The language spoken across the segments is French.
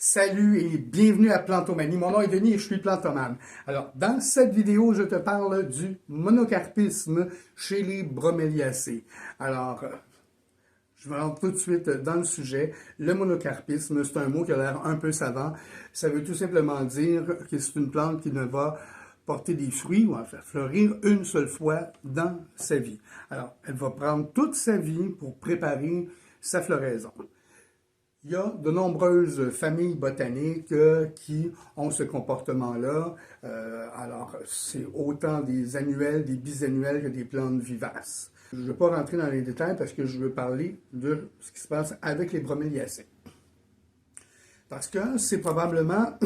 Salut et bienvenue à Plantomanie. Mon nom est Denis et je suis plantomane. Alors, dans cette vidéo, je te parle du monocarpisme chez les broméliacées. Alors, je me rends tout de suite dans le sujet. Le monocarpisme, c'est un mot qui a l'air un peu savant. Ça veut tout simplement dire que c'est une plante qui ne va porter des fruits ou en faire fleurir une seule fois dans sa vie. Alors, elle va prendre toute sa vie pour préparer sa floraison. Il y a de nombreuses familles botaniques qui ont ce comportement-là. Alors, c'est autant des annuelles, des bisannuelles que des plantes vivaces. Je ne vais pas rentrer dans les détails parce que je veux parler de ce qui se passe avec les broméliacées. Parce que c'est probablement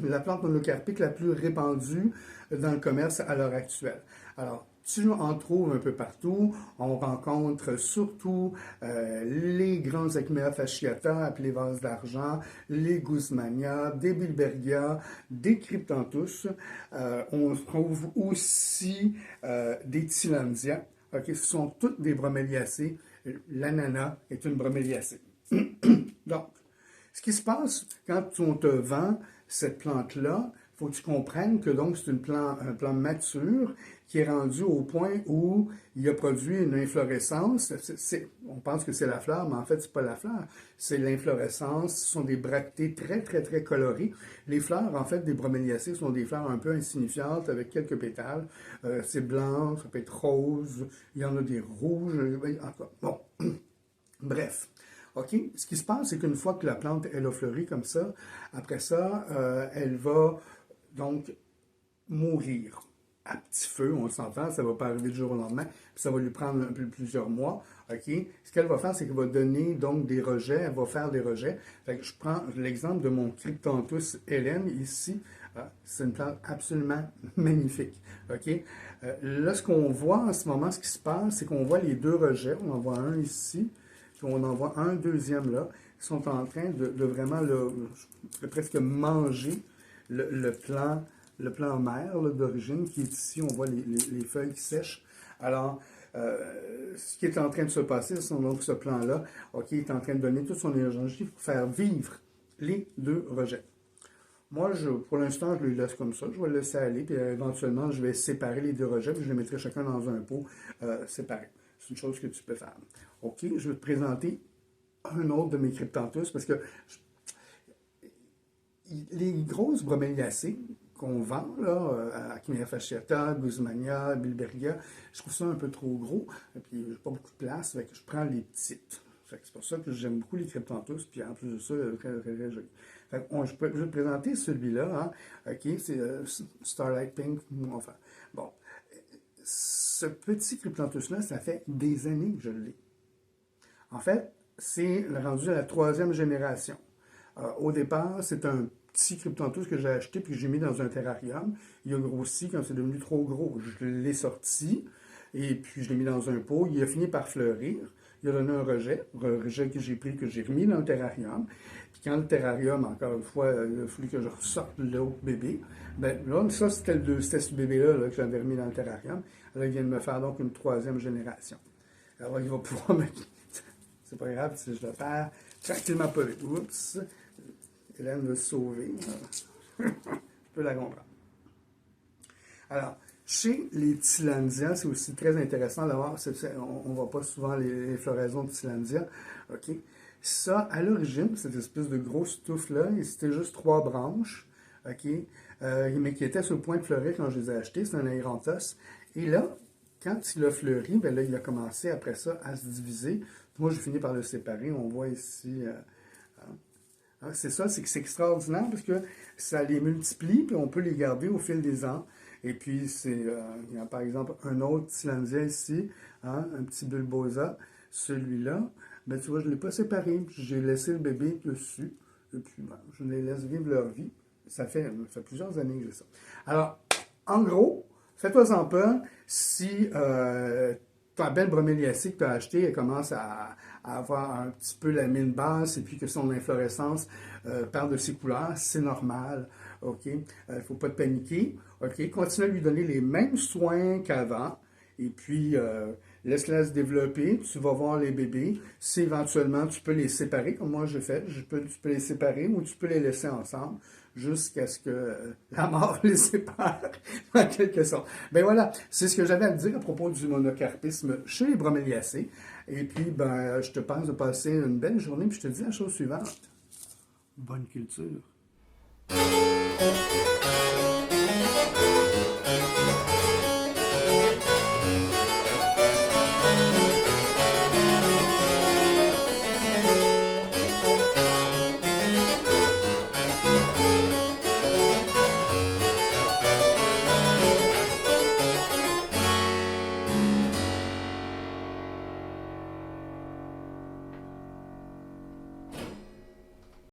la plante monocarpique la plus répandue dans le commerce à l'heure actuelle. Alors, tu en trouves un peu partout. On rencontre surtout les grands Acmea fasciata, appelés vases d'argent, les Guzmania, des Bilbergia, des Cryptanthus. On trouve aussi des Tillandsia. Okay, ce sont toutes des broméliacées. L'ananas est une broméliacée. Donc, ce qui se passe quand on te vend cette plante-là, il faut que tu comprennes que donc c'est un plan mature qui est rendu au point où il a produit une inflorescence. On pense que c'est la fleur, mais en fait, c'est pas la fleur. C'est l'inflorescence. Ce sont des bractées très, très, très colorées. Les fleurs, en fait, des broméliacées sont des fleurs un peu insignifiantes avec quelques pétales. C'est blanc, ça peut être rose, il y en a des rouges. Encore. Bon, bref. OK? Ce qui se passe, c'est qu'une fois que la plante, elle a fleuri comme ça, après ça, elle va donc mourir à petit feu, on s'entend, ça ne va pas arriver du jour au lendemain, puis ça va lui prendre un peu plusieurs mois. OK? Ce qu'elle va faire, c'est qu'elle va donner donc des rejets, elle va faire des rejets. Fait que je prends l'exemple de mon Cryptanthus Hélène ici. C'est une plante absolument magnifique. OK? Là, ce qu'on voit en ce moment, ce qui se passe, c'est qu'on voit les deux rejets. On en voit un ici. Puis on en voit un deuxième là, qui sont en train de vraiment presque manger le plan mère d'origine qui est ici. On voit les feuilles qui sèchent. Alors, ce qui est en train de se passer, c'est donc ce plan-là, OK, est en train de donner toute son énergie pour faire vivre les deux rejets. Moi, pour l'instant, je les laisse comme ça. Je vais le laisser aller, puis éventuellement, je vais séparer les deux rejets, puis je les mettrai chacun dans un pot séparé. C'est une chose que tu peux faire. OK, je vais te présenter un autre de mes Cryptanthus, parce que les grosses broméliacées qu'on vend, là, Acmea fasciata, Guzmania, Bilbergia, je trouve ça un peu trop gros, et puis j'ai pas beaucoup de place, fait que je prends les petites. C'est pour ça que j'aime beaucoup les Cryptanthus, puis en plus de ça, très, très, très joli. Je vais te présenter celui-là, hein, OK, c'est Starlight Pink, enfin, bon. Ce petit Cryptanthus-là, ça fait des années que je l'ai. En fait, c'est rendu à la 3e génération. Au départ, c'est un petit Cryptanthus que j'ai acheté puis que j'ai mis dans un terrarium. Il a grossi quand c'est devenu trop gros. Je l'ai sorti et puis je l'ai mis dans un pot. Il a fini par fleurir. Il a donné un rejet que j'ai pris, que j'ai remis dans le terrarium. Puis quand le terrarium, encore une fois, il a fallu que je ressorte l'autre bébé, ben là, ça, c'était ce bébé-là que j'avais remis dans le terrarium. Alors, il vient de me faire donc une 3e génération. Alors, il va pouvoir me... C'est pas grave si je le fais tranquillement pas vite. Oups! Hélène veut se sauver. Je peux la comprendre. Alors, chez les Tillandsia, c'est aussi très intéressant d'avoir, on ne voit pas souvent les floraisons de Tillandsia. OK? Ça, à l'origine, cette espèce de grosse touffe-là, c'était juste 3 branches, OK? Mais qui étaient sur le point de fleurir quand je les ai achetés. C'est un airanthos. Et là, quand il a fleuri, ben là, il a commencé après ça à se diviser. Moi, j'ai fini par le séparer. On voit ici... c'est ça, c'est que c'est extraordinaire parce que ça les multiplie, puis on peut les garder au fil des ans. Et puis, il y a par exemple un autre Tillandsia ici, hein, un petit bulbosa, celui-là. Ben, tu vois, je ne l'ai pas séparé. J'ai laissé le bébé dessus. Et puis, ben, je les laisse vivre leur vie. Ça fait plusieurs années que j'ai ça. Alors, en gros, fais-toi-en peur si ta belle broméliacée que tu as achetée, elle commence à avoir un petit peu la mine basse et puis que son inflorescence perd de ses couleurs, c'est normal. OK? Il ne faut pas te paniquer. OK? Continue à lui donner les mêmes soins qu'avant. Et puis, laisse-la se développer, tu vas voir les bébés. Si éventuellement tu peux les séparer, comme moi j'ai fait, tu peux les séparer ou tu peux les laisser ensemble jusqu'à ce que la mort les sépare, en quelque sorte. Ben voilà, c'est ce que j'avais à te dire à propos du monocarpisme chez les broméliacées. Et puis, ben, je te pense de passer une belle journée, puis je te dis la chose suivante. Bonne culture.